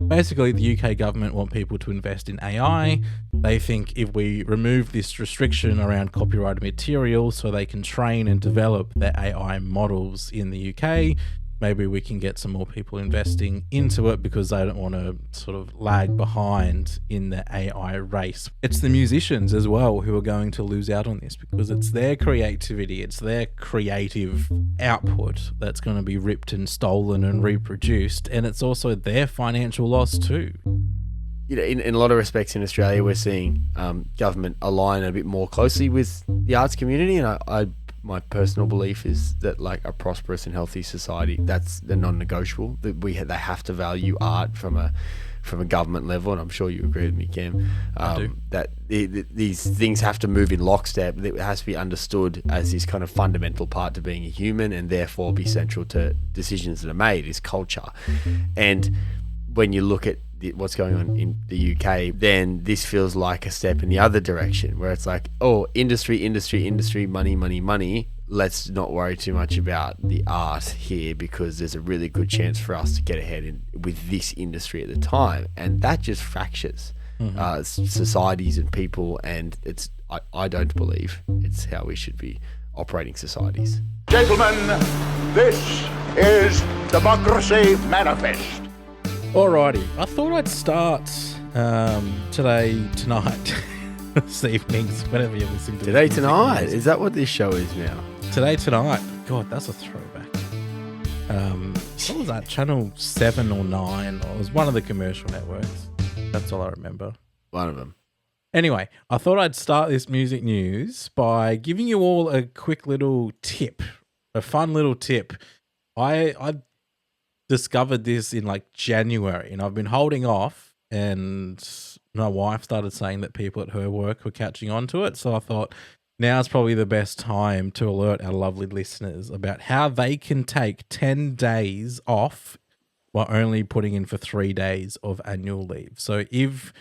Basically, the UK government want people to invest in AI. They think if we remove this restriction around copyrighted material so they can train and develop their AI models in the UK, maybe we can get some more people investing into it because they don't want to sort of lag behind in the AI race. It's the musicians as well who are going to lose out on this because it's their creativity, it's their creative output that's going to be ripped and stolen and reproduced, and it's also their financial loss too. You know, in a lot of respects in Australia, we're seeing government align a bit more closely with the arts community, and my personal belief is that, like, a prosperous and healthy society, that's the non-negotiable. That they have to value art from a government level, and I'm sure you agree with me, Cam. I do. That these things have to move in lockstep. It has to be understood as this kind of fundamental part to being a human, and therefore be central to decisions that are made. Is culture, and when you look at what's going on in the UK, then this feels like a step in the other direction, where it's like, oh, industry, money. Let's not worry too much about the art here because there's a really good chance for us to get ahead with this industry at the time. And that just fractures societies and people, and I don't believe it's how we should be operating societies. Gentlemen, this is Democracy Manifest. Alrighty, I thought I'd start tonight, this evenings, whenever you're listening to Today Tonight? Is that what this show is now? Today Tonight. God, that's a throwback. What was that? Channel 7 or 9? Or it was one of the commercial networks. That's all I remember. One of them. Anyway, I thought I'd start this music news by giving you all a quick little tip, a fun little tip. I discovered this in like January, and I've been holding off, and my wife started saying that people at her work were catching on to it. So I thought now's probably the best time to alert our lovely listeners about how they can take 10 days off while only putting in for 3 days of annual leave. So if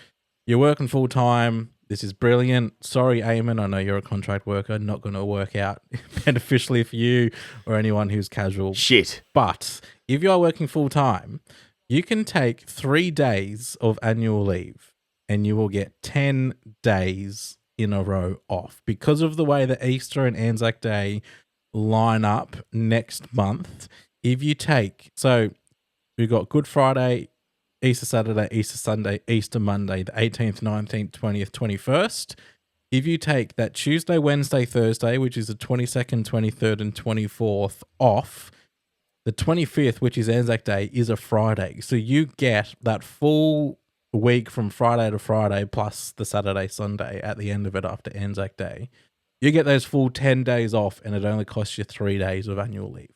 you're working full time, this is brilliant. Sorry, Eamon, I know you're a contract worker, not going to work out beneficially for you or anyone who's casual. Shit. But if you are working full time, you can take 3 days of annual leave and you will get 10 days in a row off because of the way that Easter and Anzac Day line up next month. If you take, so we've got Good Friday, Easter Saturday, Easter Sunday, Easter Monday, the 18th, 19th, 20th, 21st. If you take that Tuesday, Wednesday, Thursday, which is the 22nd, 23rd, and 24th off, the 25th, which is Anzac Day, is a Friday. So you get that full week from Friday to Friday plus the Saturday, Sunday at the end of it after Anzac Day. You get those full 10 days off, and it only costs you 3 days of annual leave.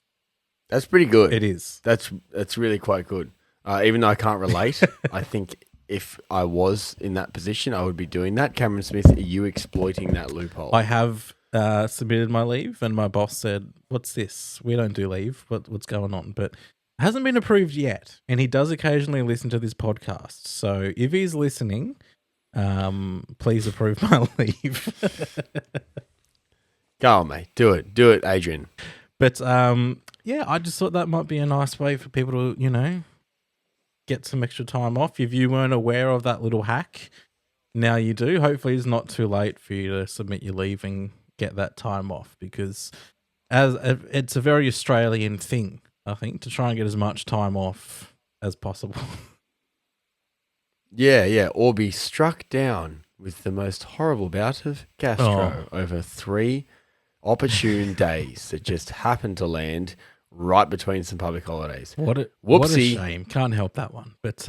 That's pretty good. It is. That's really quite good. Even though I can't relate, I think if I was in that position, I would be doing that. Cameron Smith, are you exploiting that loophole? I have submitted my leave, and my boss said, "What's this? We don't do leave. What's going on?" But it hasn't been approved yet, and he does occasionally listen to this podcast. So if he's listening, please approve my leave. Go on, mate. Do it, Adrian. But yeah, I just thought that might be a nice way for people to, get some extra time off. If you weren't aware of that little hack, now you do. Hopefully it's not too late for you to submit your leave and get that time off, because it's a very Australian thing, I think, to try and get as much time off as possible. Yeah, or be struck down with the most horrible bout of gastro over 3 opportune days that just happened to land right between some public holidays. What a shame. Can't help that one. But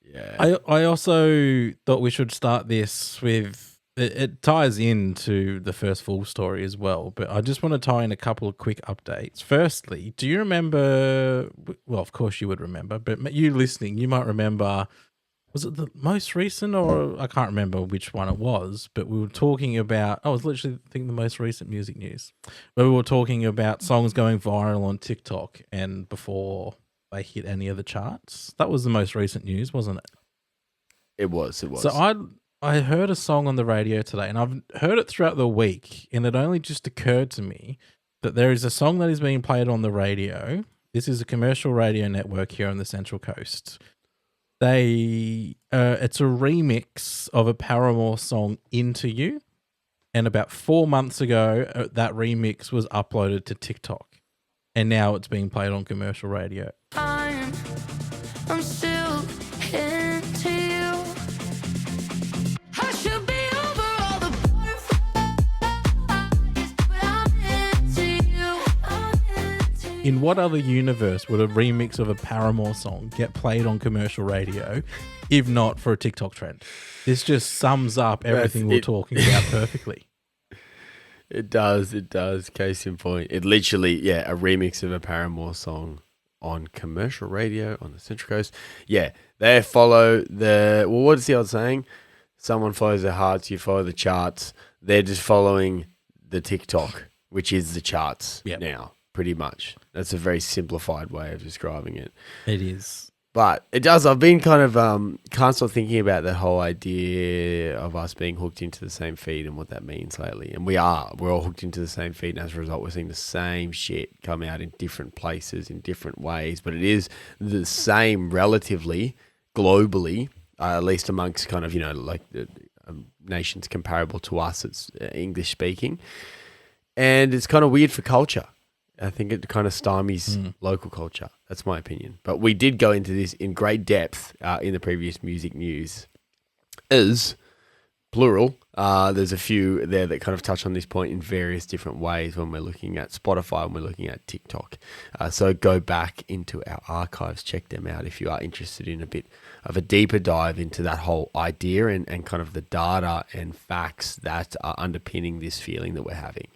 yeah, I also thought we should start this with, it ties into the first full story as well, but I just want to tie in a couple of quick updates. Firstly, do you remember, well, of course you would remember, but you listening, you might remember, was it the most recent, or I can't remember which one it was, but we were talking about, I was literally thinking the most recent music news, where we were talking about songs going viral on TikTok and before they hit any of the charts. That was the most recent news, wasn't it? It was. So I heard a song on the radio today, and I've heard it throughout the week, and it only just occurred to me that there is a song that is being played on the radio. This is a commercial radio network here on the Central Coast. It's a remix of a Paramore song, Into You. And about 4 months ago, that remix was uploaded to TikTok. And now it's being played on commercial radio. I'm still into you. I should be over all the butterflies, but I'm into you. In what other universe would a remix of a Paramore song get played on commercial radio, if not for a TikTok trend? This just sums up everything we're talking about perfectly. It does. Case in point. It literally, a remix of a Paramore song on commercial radio on the Central Coast. Yeah, they follow what is the old saying? Someone follows their hearts, you follow the charts. They're just following the TikTok, which is the charts now, pretty much. That's a very simplified way of describing it. It is. But it does. I've been kind of can't stop thinking about the whole idea of us being hooked into the same feed and what that means lately. And we're all hooked into the same feed, and as a result, we're seeing the same shit come out in different places in different ways. But it is the same relatively globally, at least amongst kind of like the nations comparable to us. It's English speaking, and it's kind of weird for culture. I think it kind of stymies local culture. That's my opinion. But we did go into this in great depth in the previous music news. Is plural. There's a few there that kind of touch on this point in various different ways when we're looking at Spotify and we're looking at TikTok. So go back into our archives, check them out if you are interested in a bit of a deeper dive into that whole idea and kind of the data and facts that are underpinning this feeling that we're having.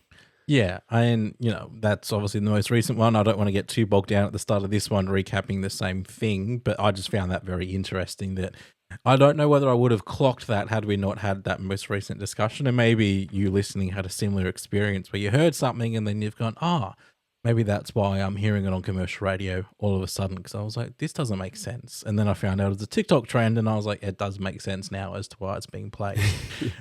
Yeah, and that's obviously the most recent one. I don't want to get too bogged down at the start of this one recapping the same thing, but I just found that very interesting that I don't know whether I would have clocked that had we not had that most recent discussion, and maybe you listening had a similar experience where you heard something and then you've gone, maybe that's why I'm hearing it on commercial radio all of a sudden, because I was like, this doesn't make sense. And then I found out it was a TikTok trend and I was like, it does make sense now as to why it's being played.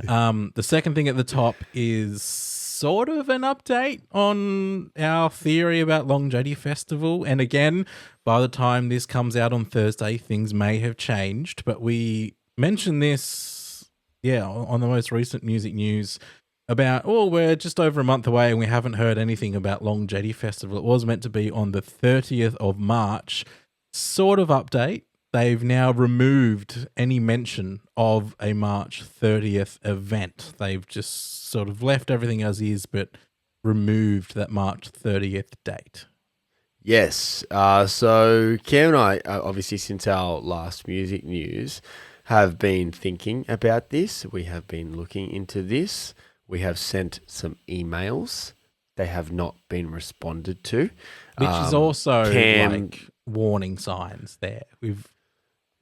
The second thing at the top is sort of an update on our theory about Long Jetty Festival. And again, by the time this comes out on Thursday, things may have changed, but we mentioned this, on the most recent music news about, we're just over a month away and we haven't heard anything about Long Jetty Festival. It was meant to be on the 30th of March. Sort of update. They've now removed any mention of a March 30th event. They've just sort of left everything as is, but removed that March 30th date. Yes. So Cam and I, obviously since our last music news, have been thinking about this. We have been looking into this. We have sent some emails. They have not been responded to. Which is also like warning signs there.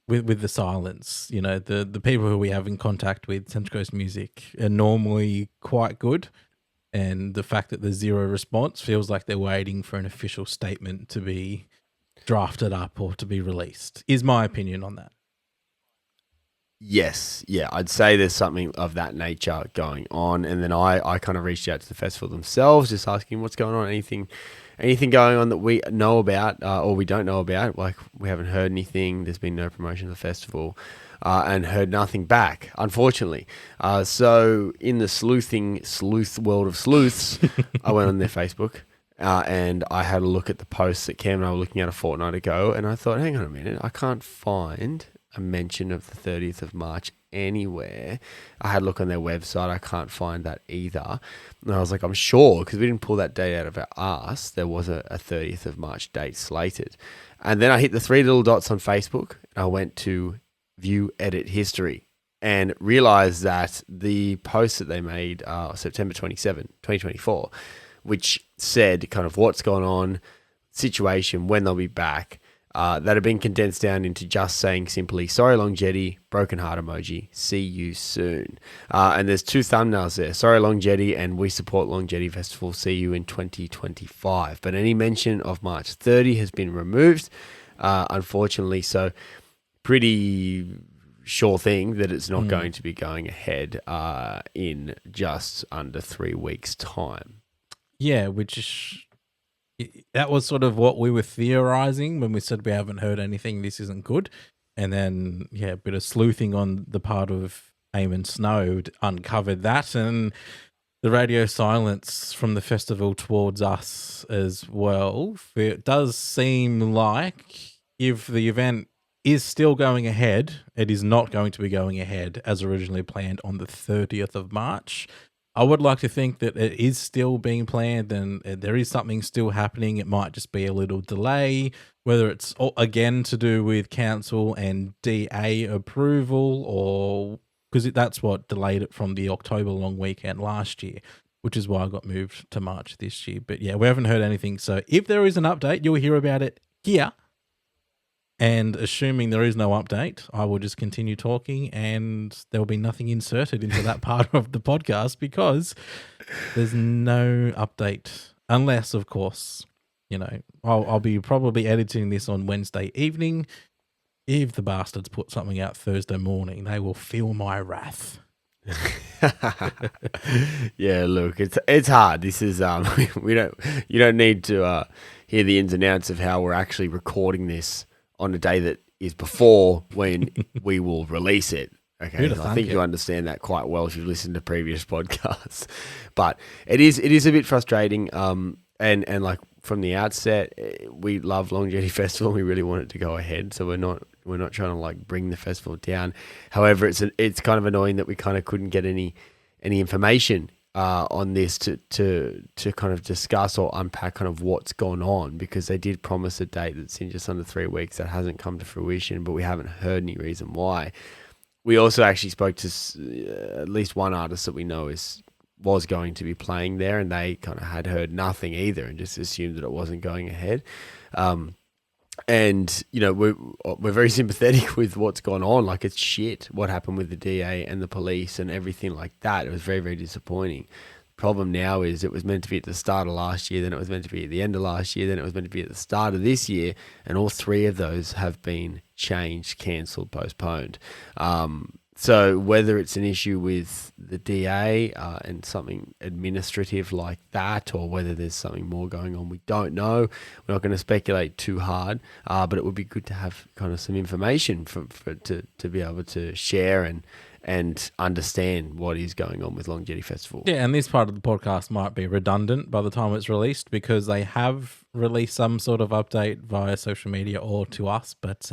With the silence, the people who we have in contact with Central Coast Music are normally quite good, and the fact that there's zero response feels like they're waiting for an official statement to be drafted up or to be released, is my opinion on that. Yes, I'd say there's something of that nature going on, and then I kind of reached out to the festival themselves, just asking what's going on, anything going on that we know about or we don't know about. Like, we haven't heard anything. There's been no promotion of the festival and heard nothing back, unfortunately. So in the sleuth world of sleuths, I went on their Facebook and I had a look at the posts that Cam and I were looking at a fortnight ago, and I thought, hang on a minute, I can't find a mention of the 30th of March anywhere. I had a look on their website. I can't find that either. And I was like, I'm sure, because we didn't pull that date out of our arse, there was a 30th of March date slated. And then I hit the three little dots on Facebook and I went to view edit history and realized that the post that they made September 27, 2024, which said kind of what's going on, situation, when they'll be back, that have been condensed down into just saying simply, sorry Long Jetty, broken heart emoji, see you soon. And there's two thumbnails there, sorry Long Jetty and we support Long Jetty Festival, see you in 2025. But any mention of March 30 has been removed, unfortunately. So pretty sure thing that it's not going to be going ahead in just under 3 weeks' time. Yeah, that was sort of what we were theorizing when we said we haven't heard anything, this isn't good. And then, a bit of sleuthing on the part of Eamonn Snow uncovered that, and the radio silence from the festival towards us as well. It does seem like if the event is still going ahead, it is not going to be going ahead as originally planned on the 30th of March. I would like to think that it is still being planned and there is something still happening. It might just be a little delay, whether it's again to do with council and DA approval, or because that's what delayed it from the October long weekend last year, which is why I got moved to March this year. But yeah, we haven't heard anything. So if there is an update, you'll hear about it here. And assuming there is no update, I will just continue talking and there will be nothing inserted into that part of the podcast because there's no update. Unless, of course, I'll be probably editing this on Wednesday evening. If the bastards put something out Thursday morning, they will feel my wrath. Yeah, look, it's hard. This is you don't need to hear the ins and outs of how we're actually recording this on a day that is before when we will release it. Okay, I think you understand that quite well if you've listened to previous podcasts. But it is a bit frustrating. And like from the outset, we love Longevity Festival. We really want it to go ahead, so we're not trying to like bring the festival down. However, it's kind of annoying that we kind of couldn't get any information on this to kind of discuss or unpack kind of what's gone on, because they did promise a date that's in just under 3 weeks that hasn't come to fruition, but we haven't heard any reason why. We also actually spoke to at least one artist that we know was going to be playing there, and they kind of had heard nothing either and just assumed that it wasn't going ahead. And we're very sympathetic with what's gone on. Like, it's shit what happened with the DA and the police and everything like that. It was very, very disappointing. The problem now is it was meant to be at the start of last year, then it was meant to be at the end of last year, then it was meant to be at the start of this year, and all three of those have been changed, cancelled, postponed. So whether it's an issue with the DA and something administrative like that, or whether there's something more going on, we don't know. We're not going to speculate too hard, but it would be good to have kind of some information to be able to share and understand what is going on with Longevity Festival. Yeah, and this part of the podcast might be redundant by the time it's released because they have released some sort of update via social media or to us, but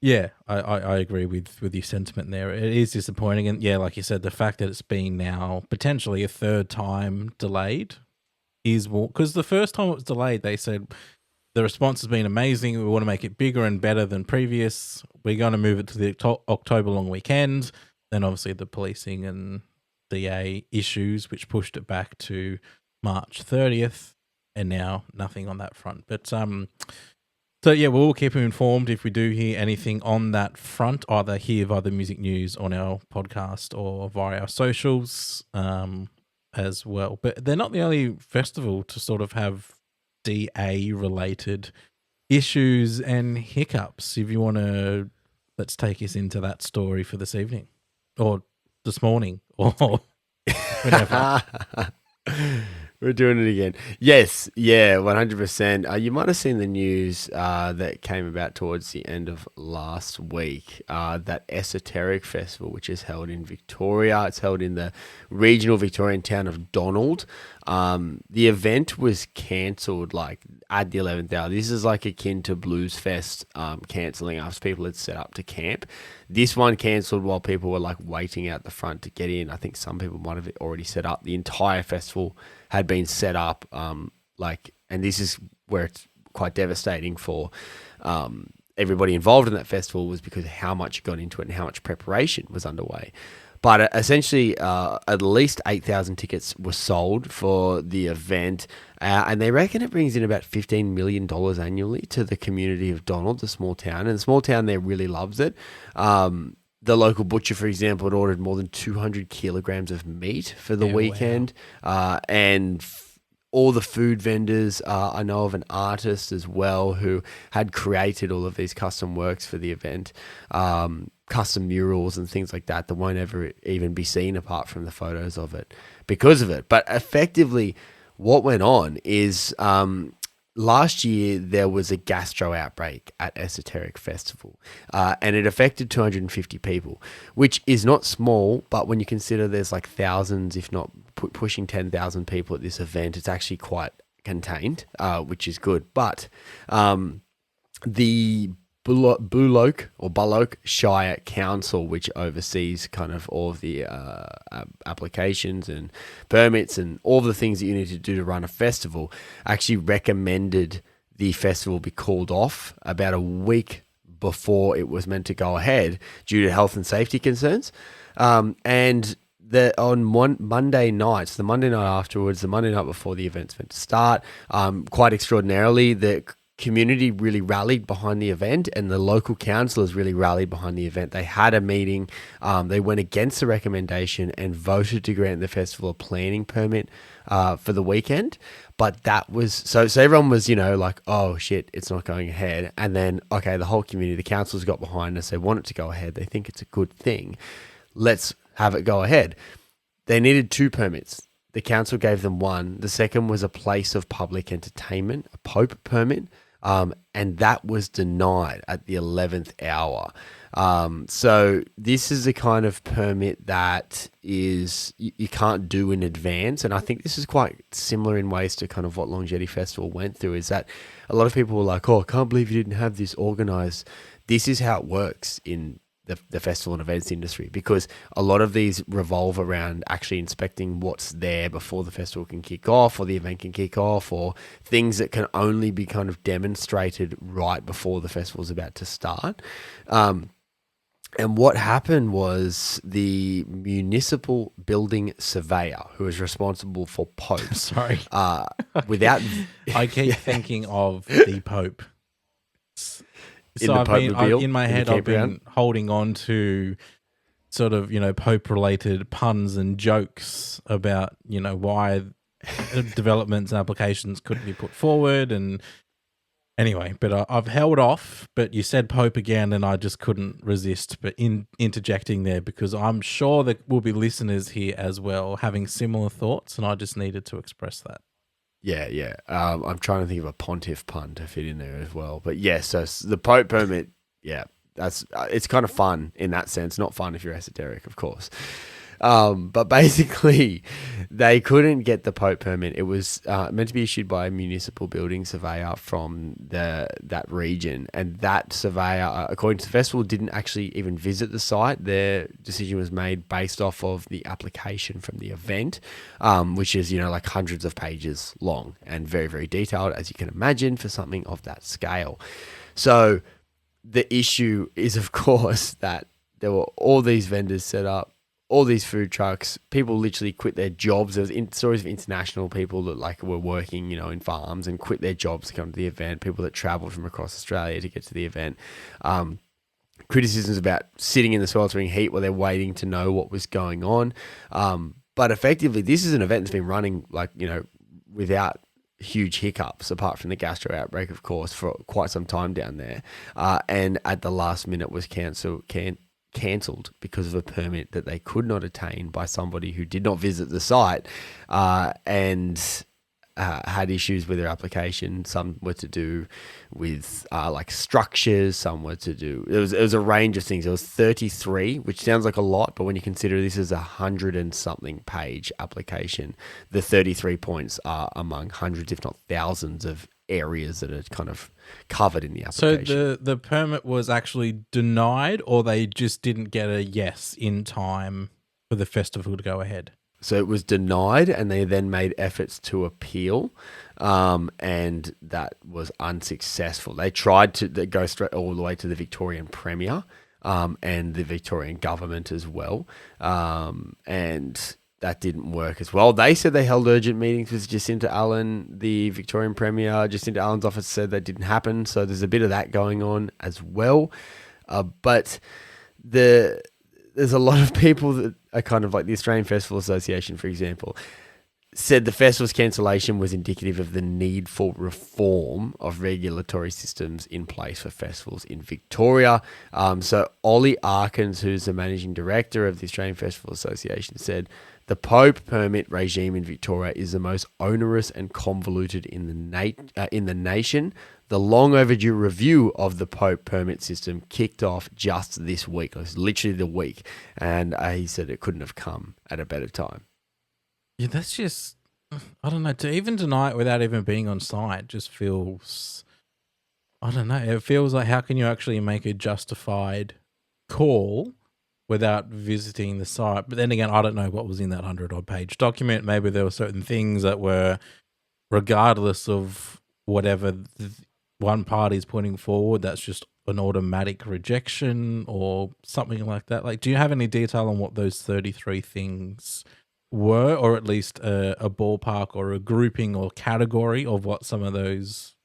yeah, I agree with your sentiment there. It is disappointing. And yeah, like you said, the fact that it's been now potentially a third time delayed is more, because the first time it was delayed, they said the response has been amazing. We want to make it bigger and better than previous. We're going to move it to the October long weekend. Then obviously the policing and DA issues, which pushed it back to March 30th. And now nothing on that front. But so yeah, we'll keep you informed if we do hear anything on that front, either here via the music news on our podcast or via our socials as well. But they're not the only festival to sort of have DA-related issues and hiccups. If you want to, let's take us into that story for this evening or this morning or whenever. We're doing it again. Yes, yeah, 100%. You might have seen the news that came about towards the end of last week, that Esoteric Festival, which is held in Victoria. It's held in the regional Victorian town of Donald. The event was cancelled like at the 11th hour. This is like akin to Blues Fest cancelling after people had set up to camp. This one cancelled while people were like waiting out the front to get in. I think some people might have already set up. The entire festival had been set up, and this is where it's quite devastating for everybody involved in that festival, was because of how much got into it and how much preparation was underway. But essentially, at least 8,000 tickets were sold for the event, and they reckon it brings in about $15 million annually to the community of Donald, the small town. And the small town there really loves it. The local butcher, for example, had ordered more than 200 kilograms of meat for the weekend. Wow. And all the food vendors, I know of an artist as well who had created all of these custom works for the event, custom murals and things like that won't ever even be seen apart from the photos of it because of it. But effectively, what went on is last year there was a gastro outbreak at Esoteric Festival, and it affected 250 people, which is not small, but when you consider there's like thousands, if not pushing 10,000 people at this event, it's actually quite contained, which is good. But the Bullock Shire Council, which oversees kind of all of the applications and permits and all the things that you need to do to run a festival, actually recommended the festival be called off about a week before it was meant to go ahead due to health and safety concerns. And on Monday nights, the Monday night afterwards, the Monday night before the event's meant to start, quite extraordinarily, the community really rallied behind the event, and the local councillors really rallied behind the event. They had a meeting. They went against the recommendation and voted to grant the festival a planning permit for the weekend. But that was so everyone was, like, oh shit, it's not going ahead. And then, okay, the whole community, the councillors got behind us. They want it to go ahead. They think it's a good thing. Let's have it go ahead. They needed 2 permits. The council gave them 1. The second was a place of public entertainment, a Pope permit. And that was denied at the 11th hour. So this is a kind of permit that is you can't do in advance. And I think this is quite similar in ways to kind of what Longevity Festival went through, is that a lot of people were like, oh, I can't believe you didn't have this organized. This is how it works in the festival and events industry, because a lot of these revolve around actually inspecting what's there before the festival can kick off or the event can kick off, or things that can only be kind of demonstrated right before the festival's about to start. And what happened was the municipal building surveyor, who is responsible for Pope. Sorry. Without I keep thinking of the Pope. So in my head, I've been holding on to sort of, Pope-related puns and jokes about, why developments and applications couldn't be put forward. And anyway, but I've held off. But you said Pope again, and I just couldn't resist but interjecting there, because I'm sure there will be listeners here as well having similar thoughts, and I just needed to express that. Yeah. I'm trying to think of a pontiff pun to fit in there as well. But yes, so the Pope permit, yeah, that's it's kind of fun in that sense. Not fun if you're esoteric, of course. But basically, they couldn't get the Pope permit. It was meant to be issued by a municipal building surveyor from that region, and that surveyor, according to the festival, didn't actually even visit the site. Their decision was made based off of the application from the event, which is like hundreds of pages long and very, very detailed, as you can imagine, for something of that scale. So the issue is, of course, that there were all these vendors set up, all these food trucks. People literally quit their jobs. There was stories of international people that were working, in farms and quit their jobs to come to the event. People that traveled from across Australia to get to the event. Criticisms about sitting in the sweltering heat while they're waiting to know what was going on. But effectively, this is an event that's been running without huge hiccups, apart from the gastro outbreak, of course, for quite some time down there. And at the last minute was cancelled because of a permit that they could not attain by somebody who did not visit the site and had issues with their application. Some were to do with structures, some were to do, it was a range of things. It was 33, which sounds like a lot, but when you consider this is 100 and something page application, the 33 points are among hundreds, if not thousands, of areas that are kind of covered in the application. So the permit was actually denied, or they just didn't get a yes in time for the festival to go ahead? So it was denied, and they then made efforts to appeal, and that was unsuccessful. They tried to go straight all the way to the Victorian Premier and the Victorian government as well, and that didn't work as well. They said they held urgent meetings with Jacinta Allen, the Victorian Premier. Jacinta Allen's office said that didn't happen, so there's a bit of that going on as well. But there's a lot of people that are kind of like the Australian Festival Association, for example. said the festival's cancellation was indicative of the need for reform of regulatory systems in place for festivals in Victoria. So Ollie Arkins, who's the managing director of the Australian Festival Association, said the Pope permit regime in Victoria is the most onerous and convoluted in the nation. The long overdue review of the Pope permit system kicked off just this week. It was literally the week. And he said it couldn't have come at a better time. Yeah, that's just, I don't know, to even deny it without even being on site just feels, I don't know, it feels like how can you actually make a justified call without visiting the site? But then again, I don't know what was in that 100-odd page document. Maybe there were certain things that were, regardless of whatever one party's putting forward, that's just an automatic rejection or something like that. Like, do you have any detail on what those 33 things were, or at least a ballpark or a grouping or category of what some of those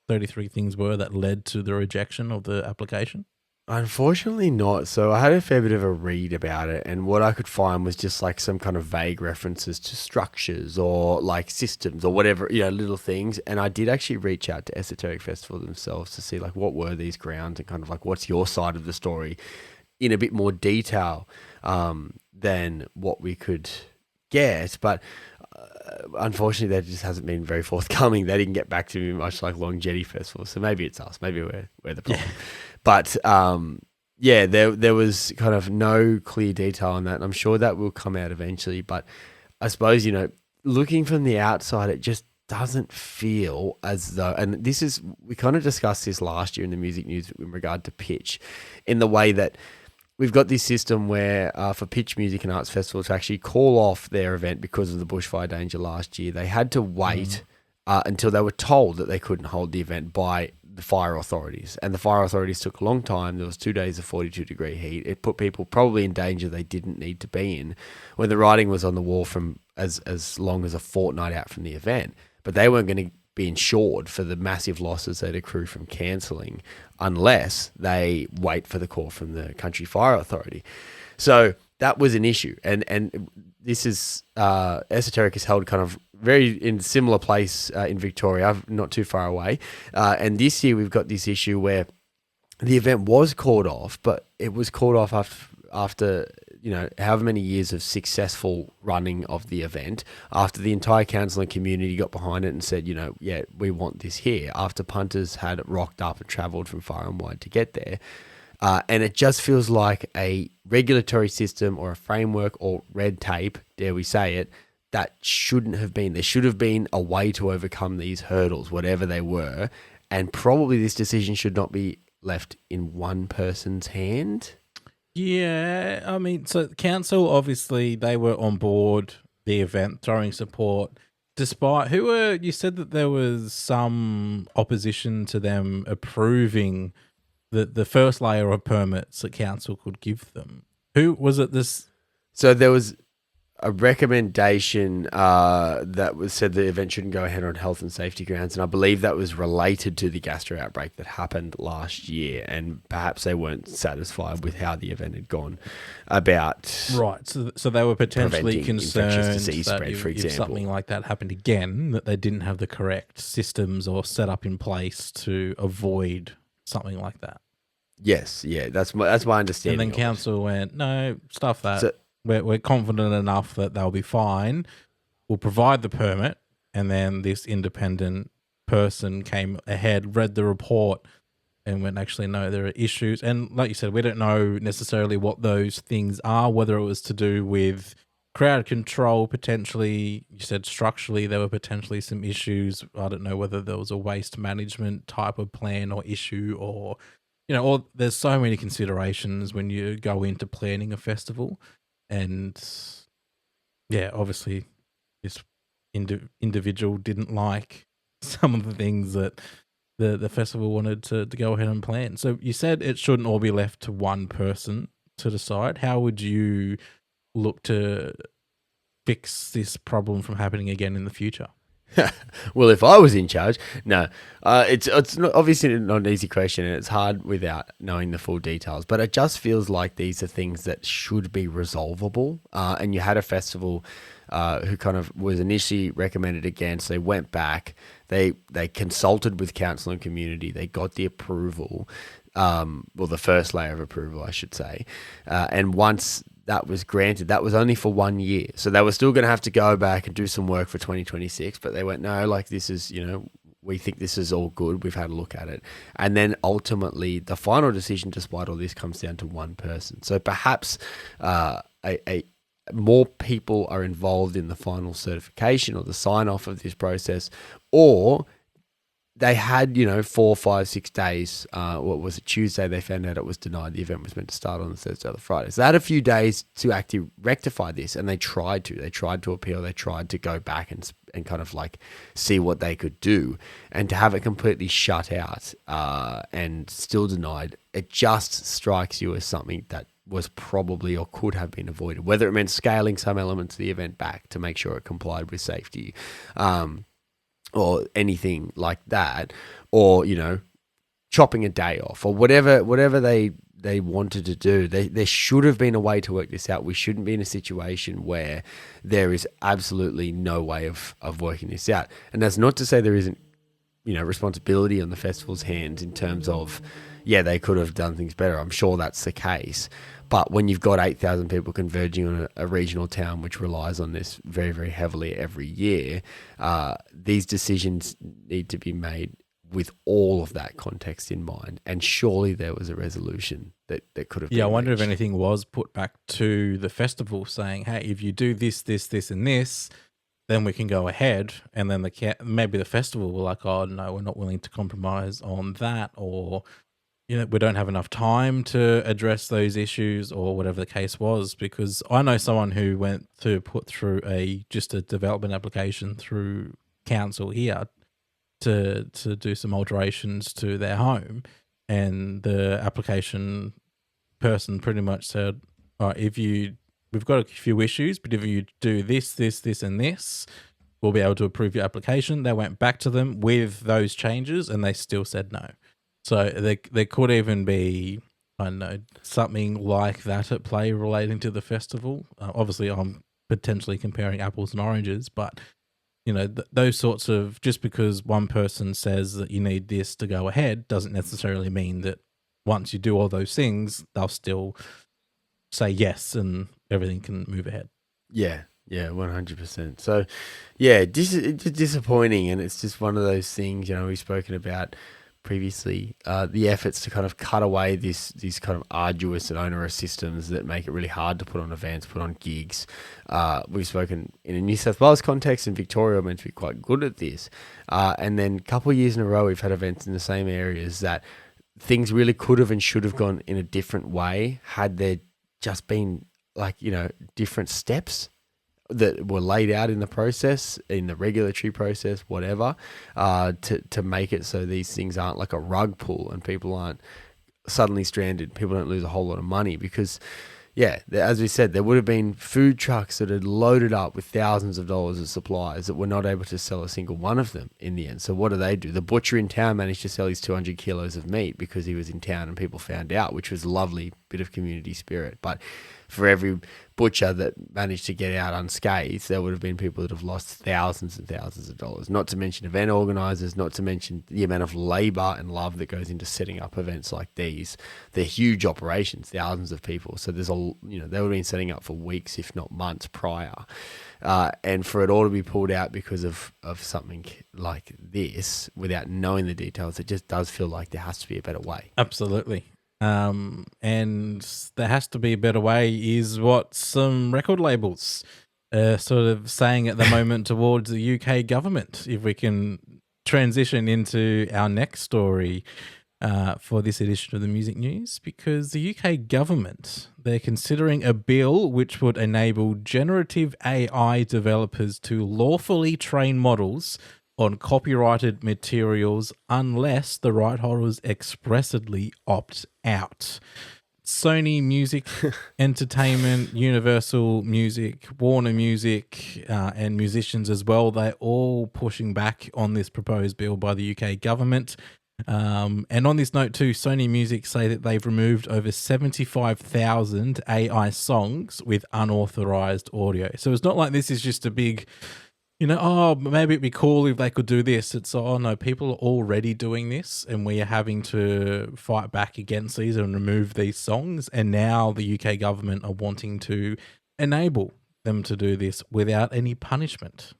33 things were that led to the rejection of the application? Unfortunately not. So I had a fair bit of a read about it, and what I could find was just like some kind of vague references to structures or like systems or whatever, little things. And I did actually reach out to Esoteric Festival themselves to see like what were these grounds and kind of like what's your side of the story in a bit more detail than what we could get. But unfortunately, that just hasn't been very forthcoming. They didn't get back to me much like Long Jetty Festival. So maybe it's us. Maybe we're the problem. But there was kind of no clear detail on that. And I'm sure that will come out eventually. But I suppose, looking from the outside, it just doesn't feel as though, and we kind of discussed this last year in the music news in regard to pitch, in the way that we've got this system where for Pitch Music and Arts Festival to actually call off their event because of the bushfire danger last year, they had to wait until they were told that they couldn't hold the event by the fire authorities. And the fire authorities took a long time. There was 2 days of 42-degree heat. It put people probably in danger they didn't need to be in when the writing was on the wall from as long as a fortnight out from the event. But they weren't going to be insured for the massive losses that accrue from cancelling unless they wait for the call from the Country Fire Authority. So that was an issue. And this is Esoteric is held kind of very in similar place in Victoria, not too far away. And this year we've got this issue where the event was called off, but it was called off after however many years of successful running of the event, after the entire cancelling community got behind it and said, we want this here, after punters had rocked up and travelled from far and wide to get there. And it just feels like a regulatory system or a framework or red tape, dare we say it, that shouldn't have been. There should have been a way to overcome these hurdles, whatever they were. And probably this decision should not be left in one person's hand. Yeah, I mean, so council, obviously, they were on board the event, throwing support, despite you said that there was some opposition to them approving the first layer of permits that council could give them. Who was it this? So there was a recommendation that was said the event shouldn't go ahead on health and safety grounds, and I believe that was related to the gastro outbreak that happened last year, and perhaps they weren't satisfied with how the event had gone about. Right, so they were potentially concerned infectious disease that spread, for if example. something like that happened again, that they didn't have the correct systems or setup in place to avoid something like that. Yes, yeah, that's my understanding. And then council went, no, stuff that. So, we're confident enough that they'll be fine. We'll provide the permit. And then this independent person came ahead, read the report, and went, actually, no, there are issues. And like you said, we don't know necessarily what those things are, whether it was to do with crowd control, potentially. You said structurally there were potentially some issues. I don't know whether there was a waste management type of plan or issue, or or there's so many considerations when you go into planning a festival. And yeah, obviously this individual didn't like some of the things that the festival wanted to go ahead and plan. So you said it shouldn't all be left to one person to decide. How would you look to fix this problem from happening again in the future? Well, if I was in charge, no. It's not, obviously not an easy question, and it's hard without knowing the full details. But it just feels like these are things that should be resolvable. And you had a festival who kind of was initially recommended against. They went back. They consulted with council and community. They got the approval. Well, the first layer of approval, I should say. And once that was granted, that was only for 1 year. So they were still going to have to go back and do some work for 2026. But they went, no, like this is, we think this is all good. We've had a look at it. And then ultimately the final decision, despite all this, comes down to one person. So perhaps more people are involved in the final certification or the sign off of this process, or they had, 4, 5, 6 days. What was it? Tuesday, they found out it was denied. The event was meant to start on the Thursday or the Friday. So they had a few days to actually rectify this, and they tried to. They tried to appeal. They tried to go back and kind of like see what they could do. And to have it completely shut out and still denied, it just strikes you as something that was probably or could have been avoided, whether it meant scaling some elements of the event back to make sure it complied with safety, or anything like that, or, chopping a day off, or whatever they wanted to do. There should have been a way to work this out. We shouldn't be in a situation where there is absolutely no way of working this out. And that's not to say there isn't, responsibility on the festival's hands in terms of, they could have done things better. I'm sure that's the case. But when you've got 8,000 people converging on a regional town which relies on this very, very heavily every year, these decisions need to be made with all of that context in mind. And surely there was a resolution that could have been I wonder if reached. anything was put back to the festival saying, hey, if you do this, this, this, and this, then we can go ahead. And then maybe the festival were like, oh, no, we're not willing to compromise on that, or we don't have enough time to address those issues, or whatever the case was. Because I know someone who went to put through just a development application through council here to do some alterations to their home, and the application person pretty much said, all right, we've got a few issues, but if you do this, this, this, and this, we'll be able to approve your application. They went back to them with those changes, and they still said no. So there could even be, I don't know, something like that at play relating to the festival. Obviously, I'm potentially comparing apples and oranges, but, those sorts of, just because one person says that you need this to go ahead doesn't necessarily mean that once you do all those things, they'll still say yes and everything can move ahead. Yeah, 100%. So, it's disappointing, and it's just one of those things, we've spoken about previously, the efforts to kind of cut away these kind of arduous and onerous systems that make it really hard to put on events, put on gigs. We've spoken in a New South Wales context, and Victoria are meant to be quite good at this. And then a couple of years in a row, we've had events in the same areas that things really could have and should have gone in a different way had there just been different steps that were laid out in the process, in the regulatory process, whatever, to make it so these things aren't like a rug pull and people aren't suddenly stranded. People don't lose a whole lot of money because, as we said, there would have been food trucks that had loaded up with thousands of dollars of supplies that were not able to sell a single one of them in the end. So what do? The butcher in town managed to sell his 200 kilos of meat because he was in town and people found out, which was a lovely bit of community spirit. But for every butcher that managed to get out unscathed, there would have been people that have lost thousands and thousands of dollars, not to mention event organisers, not to mention the amount of labour and love that goes into setting up events like these. They're huge operations, thousands of people. So there's they would have been setting up for weeks, if not months prior. And for it all to be pulled out because of something like this without knowing the details, it just does feel like there has to be a better way. Absolutely. And there has to be a better way is what some record labels sort of saying at the moment towards the UK government. If we can transition into our next story for this edition of the Music News, because the UK government, they're considering a bill which would enable generative AI developers to lawfully train models on copyrighted materials unless the right holders expressly opt out. Sony Music Entertainment, Universal Music, Warner Music, and musicians as well, they're all pushing back on this proposed bill by the UK government. And on this note too, Sony Music say that they've removed over 75,000 AI songs with unauthorized audio. So it's not like this is just a big, oh, maybe it'd be cool if they could do this. It's, oh no, people are already doing this and we are having to fight back against these and remove these songs. And now the UK government are wanting to enable them to do this without any punishment.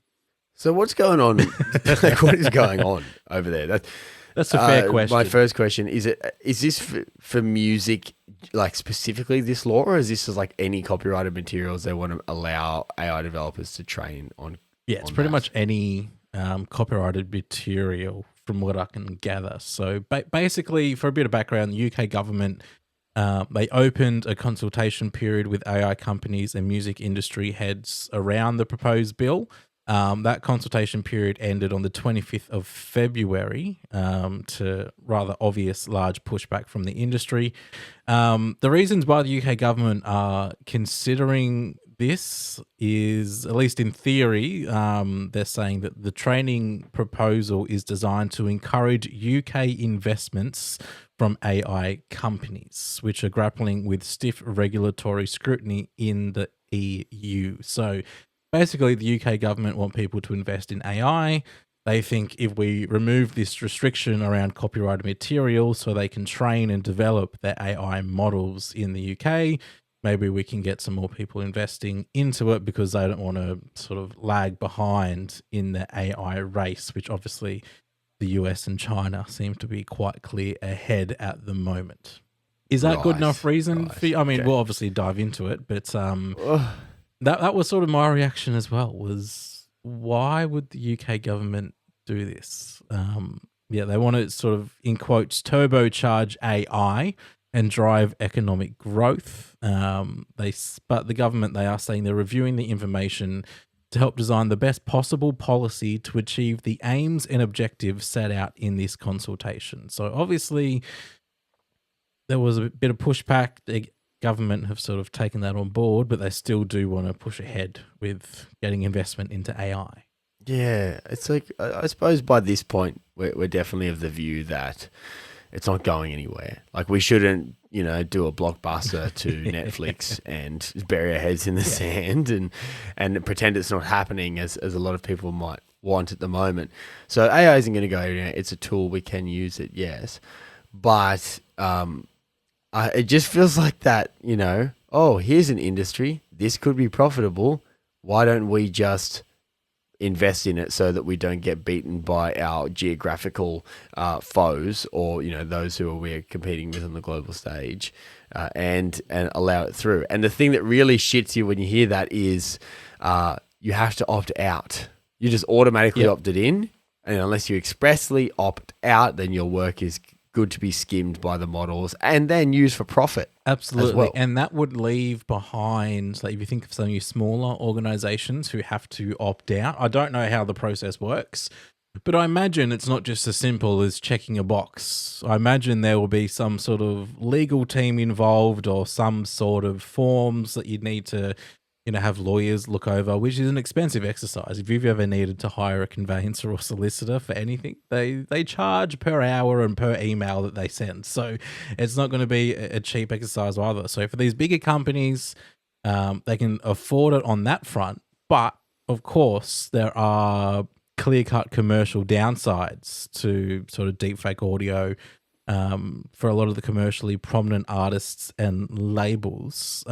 So what's going on? Like, what is going on over there? That's a fair question. My first question is this for music, like specifically this law, or is this just like any copyrighted materials they want to allow AI developers to train on? Yeah, it's pretty much any copyrighted material from what I can gather. So basically, for a bit of background, the UK government, they opened a consultation period with AI companies and music industry heads around the proposed bill. That consultation period ended on the 25th of February to rather obvious large pushback from the industry. The reasons why the UK government are considering this is, at least in theory, they're saying that the training proposal is designed to encourage UK investments from AI companies, which are grappling with stiff regulatory scrutiny in the EU. So basically, the UK government want people to invest in AI. They think if we remove this restriction around copyrighted material so they can train and develop their AI models in the UK, maybe we can get some more people investing into it because they don't want to sort of lag behind in the AI race, which obviously the US and China seem to be quite clear ahead at the moment. Is that good enough reason for you? I mean, we'll obviously dive into it, but that was sort of my reaction as well, was why would the UK government do this? They want to sort of, in quotes, turbocharge AI and drive economic growth. But the government, they are saying they're reviewing the information to help design the best possible policy to achieve the aims and objectives set out in this consultation. So obviously there was a bit of pushback. The government have sort of taken that on board, but they still do want to push ahead with getting investment into AI. Yeah, it's like, I suppose by this point, we're definitely of the view that it's not going anywhere. Like, we shouldn't, do a blockbuster to Netflix and bury our heads in the sand and pretend it's not happening as a lot of people might want at the moment. So AI isn't going to go anywhere. It's a tool. We can use it, yes. But it just feels like that, here's an industry. This could be profitable. Why don't we just invest in it so that we don't get beaten by our geographical foes or, those who we're competing with on the global stage and allow it through. And the thing that really shits you when you hear that is you have to opt out. You just automatically opted in. And unless you expressly opt out, then your work is good to be skimmed by the models and then used for profit. Absolutely. As well. And that would leave behind, like, if you think of some of your smaller organizations who have to opt out, I don't know how the process works, but I imagine it's not just as simple as checking a box. I imagine there will be some sort of legal team involved or some sort of forms that you'd need to, have lawyers look over, which is an expensive exercise. If you've ever needed to hire a conveyancer or solicitor for anything, they charge per hour and per email that they send. So it's not going to be a cheap exercise either. So for these bigger companies, they can afford it on that front. But of course, there are clear-cut commercial downsides to sort of deepfake audio for a lot of the commercially prominent artists and labels.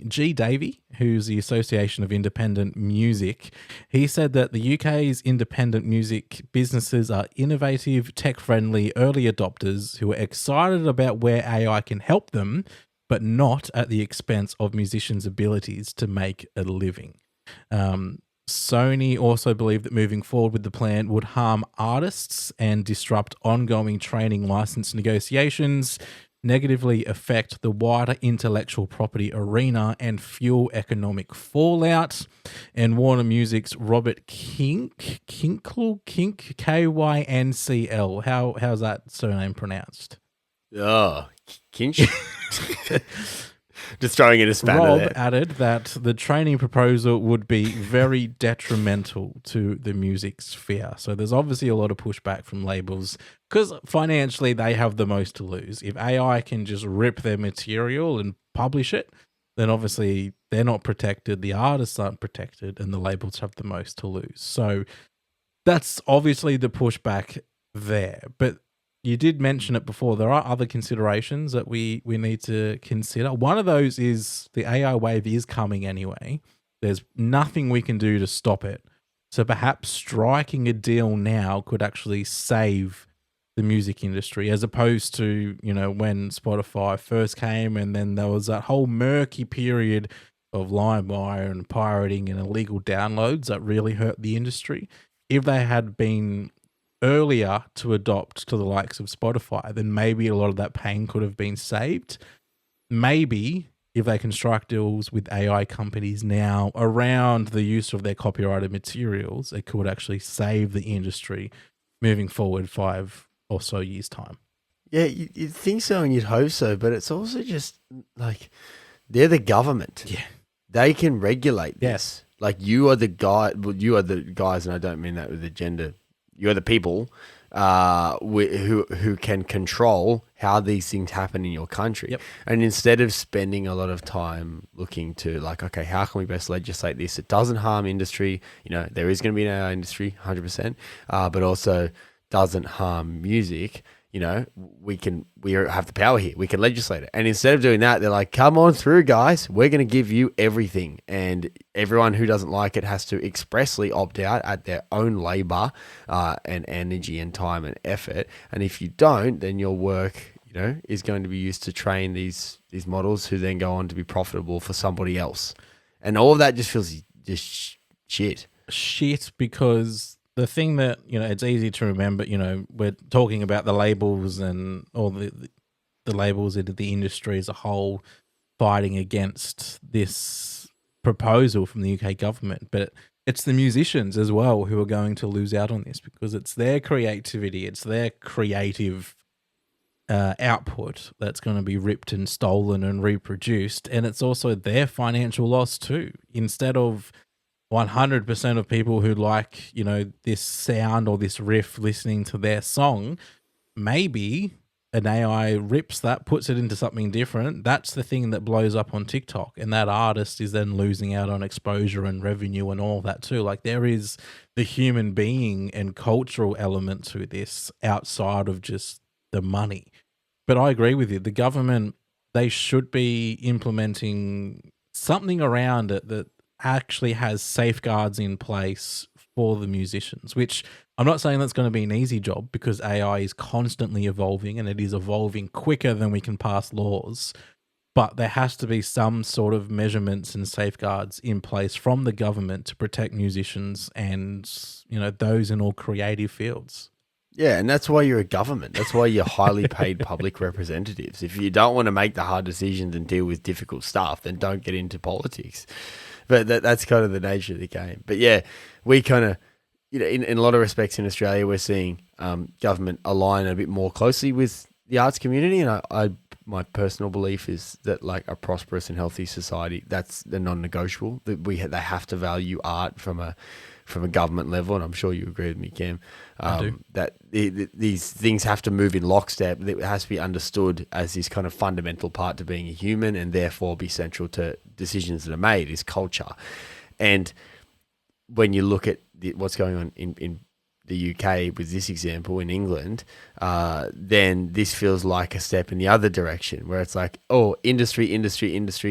G. Davey, who's the Association of Independent Music, he said that the UK's independent music businesses are innovative, tech-friendly early adopters who are excited about where AI can help them, but not at the expense of musicians' abilities to make a living. Sony also believed that moving forward with the plan would harm artists and disrupt ongoing training license negotiations, negatively affect the wider intellectual property arena and fuel economic fallout. And Warner Music's Robert Kyncl, Kyncl, Kyncl. How's that surname pronounced? Oh, Kinch. Just throwing in a spanner Rob there. added that the training proposal would be very detrimental to the music sphere. So there's obviously a lot of pushback from labels because financially they have the most to lose. If AI can just rip their material and publish it, then obviously they're not protected, the artists aren't protected, and the labels have the most to lose. So that's obviously the pushback there. But you did mention it before. There are other considerations that we need to consider. One of those is the AI wave is coming anyway. There's nothing we can do to stop it. So perhaps striking a deal now could actually save the music industry, as opposed to, when Spotify first came and then there was that whole murky period of LimeWire and pirating and illegal downloads that really hurt the industry. If they had been earlier to adopt to the likes of Spotify, then maybe a lot of that pain could have been saved. Maybe if they can strike deals with AI companies now around the use of their copyrighted materials, it could actually save the industry moving forward 5 or so years' time. Yeah, you'd think so and you'd hope so, but it's also just like they're the government. Yeah. They can regulate this. Yes. Like you are the guys, and I don't mean that with the gender. You're the people who can control how these things happen in your country. Yep. And instead of spending a lot of time looking to okay, how can we best legislate this? It doesn't harm industry. There is going to be an AI industry, 100%, but also doesn't harm music. We have the power here. We can legislate it. And instead of doing that, they're like, come on through, guys. We're going to give you everything. And everyone who doesn't like it has to expressly opt out at their own labor and energy and time and effort. And if you don't, then your work, is going to be used to train these models who then go on to be profitable for somebody else. And all of that just feels just shit. Shit, because the thing that, it's easy to remember, we're talking about the labels and all the labels in the industry as a whole fighting against this proposal from the UK government. But it's the musicians as well who are going to lose out on this, because it's their creativity, it's their creative output that's going to be ripped and stolen and reproduced. And it's also their financial loss too. Instead of 100% of people who like, this sound or this riff listening to their song, maybe an AI rips that, puts it into something different. That's the thing that blows up on TikTok. And that artist is then losing out on exposure and revenue and all that too. Like, there is the human being and cultural element to this outside of just the money. But I agree with you. The government, they should be implementing something around it that actually has safeguards in place for the musicians, which I'm not saying that's going to be an easy job, because AI is constantly evolving and it is evolving quicker than we can pass laws. But there has to be some sort of measurements and safeguards in place from the government to protect musicians and, those in all creative fields. Yeah, and that's why you're a government. That's why you're highly paid public representatives. If you don't want to make the hard decisions and deal with difficult stuff, then don't get into politics. But that's kind of the nature of the game. But yeah, we kind of, in a lot of respects in Australia, we're seeing government align a bit more closely with the arts community. And my personal belief is that, like, a prosperous and healthy society, that's the non-negotiable. That they have to value art from a government level, and I'm sure you agree with me, Cam. I do. That these things have to move in lockstep. It has to be understood as this kind of fundamental part to being a human, and therefore be central to decisions that are made, is culture. And when you look at what's going on in the UK with this example in England, then this feels like a step in the other direction, where it's like, oh, industry,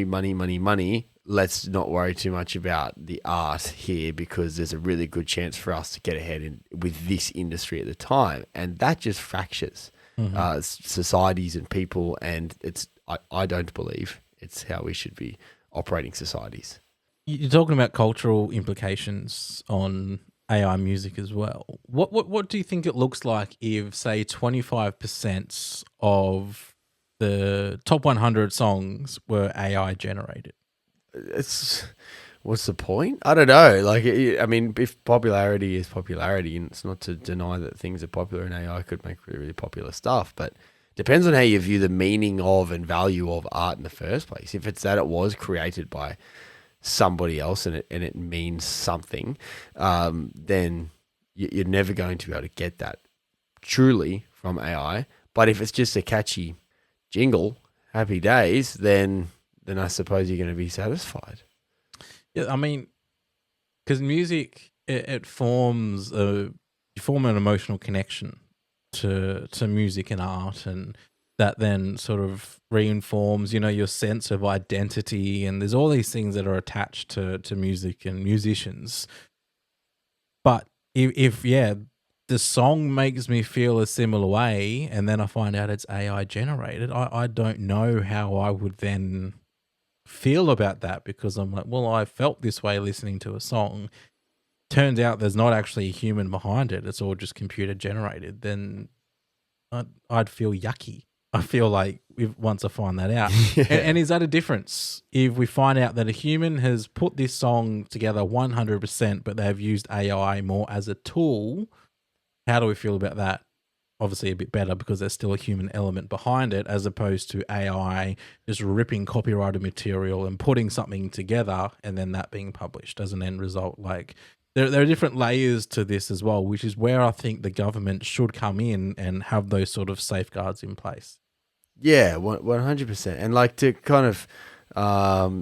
money. Let's not worry too much about the art here, because there's a really good chance for us to get ahead with this industry at the time. And that just fractures societies and people. And I don't believe it's how we should be operating societies. You're talking about cultural implications on AI music as well. What do you think it looks like if, say, 25% of the top 100 songs were AI generated? What's the point? I don't know. Like, I mean, if popularity is popularity, and it's not to deny that things are popular and AI could make really, really popular stuff, but depends on how you view the meaning of and value of art in the first place. If it's that it was created by somebody else and it means something, then you're never going to be able to get that truly from AI. But if it's just a catchy jingle, happy days, then I suppose you're going to be satisfied. Yeah, I mean, because music, it forms you form an emotional connection to music and art, and that then sort of reinforms, your sense of identity. And there's all these things that are attached to music and musicians. But if the song makes me feel a similar way, and then I find out it's AI generated, I don't know how I would then feel about that, because I'm like, well, I felt this way listening to a song. Turns out there's not actually a human behind it. It's all just computer generated. Then I'd feel yucky. I feel like once I find that out. And is that a difference? If we find out that a human has put this song together 100%, but they've used AI more as a tool, how do we feel about that? Obviously a bit better, because there's still a human element behind it, as opposed to AI just ripping copyrighted material and putting something together and then that being published as an end result. Like there are different layers to this as well, which is where I think the government should come in and have those sort of safeguards in place. Yeah, 100%. And like, to kind of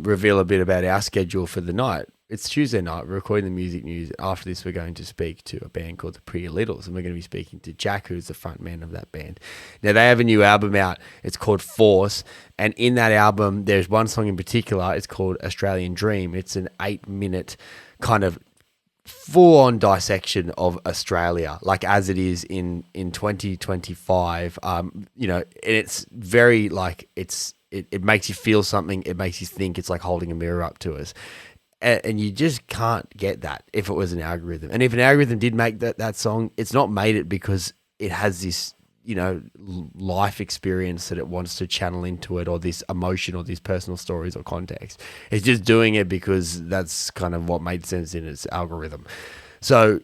reveal a bit about our schedule for the night, it's Tuesday night. We're recording the music news. After this, we're going to speak to a band called the Pretty Littles, and we're going to be speaking to Jack, who's the front man of that band. Now, they have a new album out. It's called Force, and in that album, there's one song in particular. It's called Australian Dream. It's an 8-minute kind of full-on dissection of Australia, like as it is in 2025. And it's very like it makes you feel something. It makes you think. It's like holding a mirror up to us. And you just can't get that if it was an algorithm. And if an algorithm did make that song, it's not made it because it has this, life experience that it wants to channel into it, or this emotion, or these personal stories or context. It's just doing it because that's kind of what made sense in its algorithm. So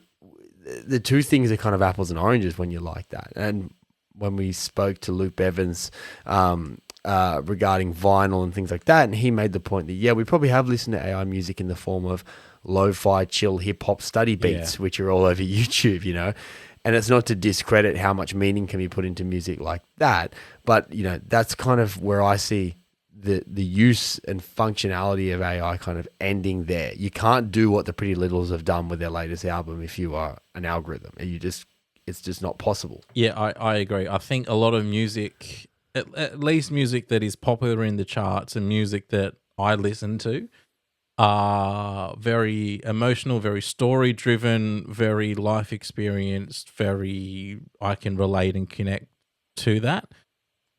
the two things are kind of apples and oranges when you like that. And when we spoke to Luke Bevins, regarding vinyl and things like that, and he made the point that we probably have listened to AI music in the form of lo-fi chill hip-hop study beats, which are all over YouTube, and it's not to discredit how much meaning can be put into music like that, but that's kind of where I see the use and functionality of AI kind of ending there. You can't do what the Pretty Littles have done with their latest album if you are an algorithm, and it's just not possible. I agree. I think a lot of music, at least music that is popular in the charts and music that I listen to, are very emotional, very story driven, very life experienced, very I can relate and connect to that.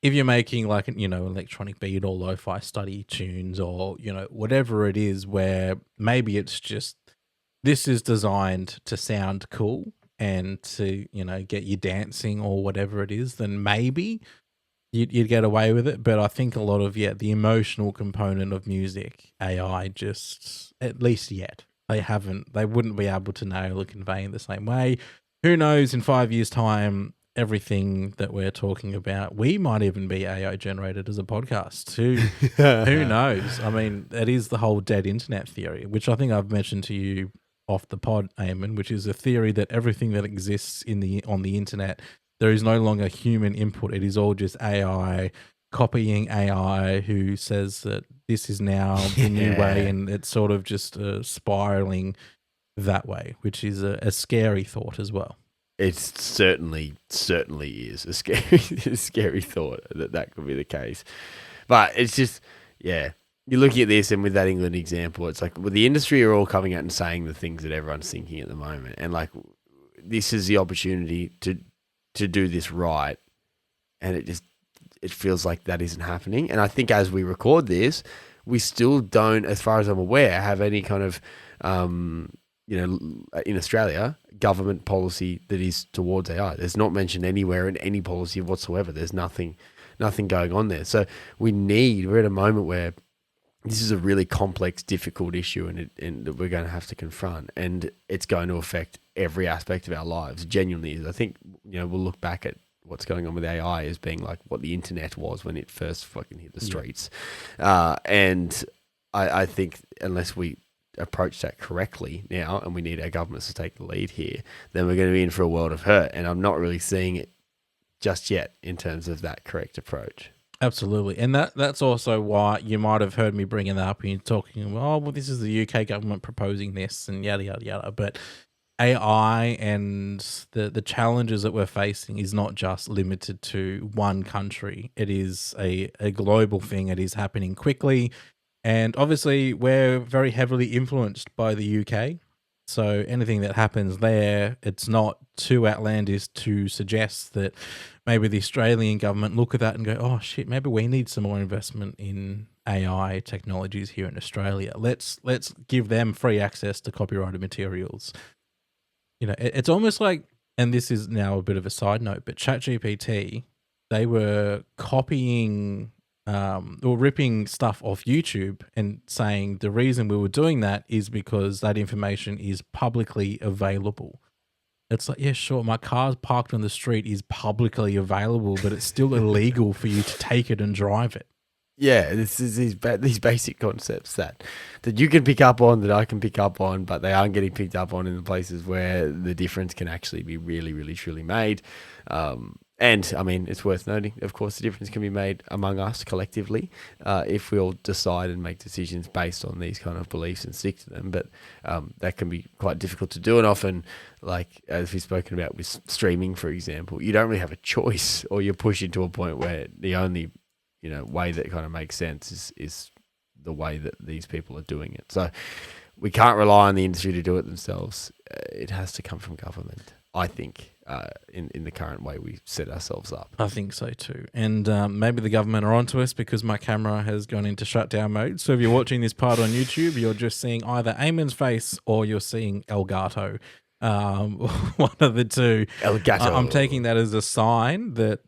If you're making like electronic beat or lo-fi study tunes, or whatever it is, where maybe it's just this is designed to sound cool and to get you dancing or whatever it is, then maybe you'd get away with it. But I think a lot of the emotional component of music, AI just, at least yet, they wouldn't be able to nail or convey in the same way. Who knows, in 5 years' time, everything that we're talking about, we might even be AI generated as a podcast. Who knows? I mean, it is the whole dead internet theory, which I think I've mentioned to you off the pod, Eamon, which is a theory that everything that exists on the internet, there is no longer human input. It is all just AI copying AI, who says that this is now the new way, and it's sort of just spiraling that way, which is a scary thought as well. It certainly is a scary thought that could be the case. But it's just, you're looking at this, and with that England example, it's like, the industry are all coming out and saying the things that everyone's thinking at the moment. And like, this is the opportunity to do this right, and it feels like that isn't happening. And I think as we record this, we still don't, as far as I'm aware, have any kind of in Australia, government policy that is towards AI. There's not mentioned anywhere in any policy whatsoever. There's nothing going on there. So we're at a moment where this is a really complex, difficult issue, and that we're going to have to confront, and it's going to affect every aspect of our lives. Genuinely, I think we'll look back at what's going on with AI as being like what the internet was when it first fucking hit the streets. And I think unless we approach that correctly now, and we need our governments to take the lead here, then we're going to be in for a world of hurt. And I'm not really seeing it just yet in terms of that correct approach. Absolutely. And that's also why you might have heard me bringing that up and you're talking, well, this is the UK government proposing this and yada, yada, yada. But AI and the challenges that we're facing is not just limited to one country. It is a global thing. It is happening quickly. And obviously, we're very heavily influenced by the UK. So anything that happens there, it's not too outlandish to suggest that maybe the Australian government look at that and go, oh, shit, maybe we need some more investment in AI technologies here in Australia. Let's give them free access to copyrighted materials. You know, it's almost like, and this is now a bit of a side note, but ChatGPT, they were copying or ripping stuff off YouTube and saying the reason we were doing that is because that information is publicly available. It's like, yeah, sure, my car's parked on the street is publicly available, but it's still illegal for you to take it and drive it. Yeah, this is these basic concepts that you can pick up on, that I can pick up on, but they aren't getting picked up on in the places where the difference can actually be really, really, truly made. And I mean, it's worth noting, of course, the difference can be made among us collectively if we all decide and make decisions based on these kind of beliefs and stick to them. But that can be quite difficult to do. And often, like as we've spoken about with streaming, for example, you don't really have a choice, or you're pushed into a point where the only way that kind of makes sense is the way that these people are doing it. So we can't rely on the industry to do it themselves. It has to come from government, I think. In the current way we set ourselves up. I think so too. And maybe the government are onto us because my camera has gone into shutdown mode. So if you're watching this part on YouTube, you're just seeing either Eamonn's face or you're seeing Elgato. One of the two. Elgato. I'm taking that as a sign that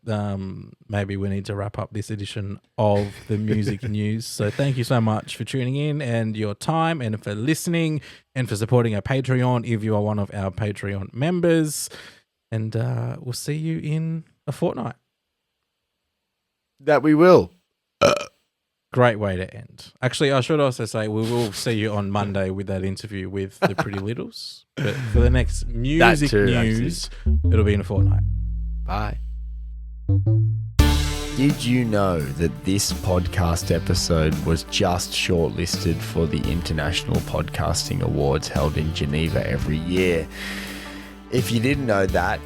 maybe we need to wrap up this edition of the music news. So thank you so much for tuning in and your time, and for listening, and for supporting our Patreon if you are one of our Patreon members. And we'll see you in a fortnight. That we will. Great way to end. Actually, I should also say we will see you on Monday with that interview with the Pretty Littles. But for the next music news, it'll be in a fortnight. Bye. Did you know that this podcast episode was just shortlisted for the International Podcasting Awards held in Geneva every year? If you didn't know that,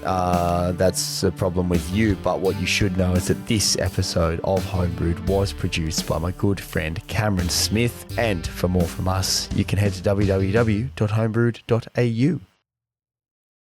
that's a problem with you. But what you should know is that this episode of Homebrewed was produced by my good friend Cameron Smith. And for more from us, you can head to www.homebrewed.au.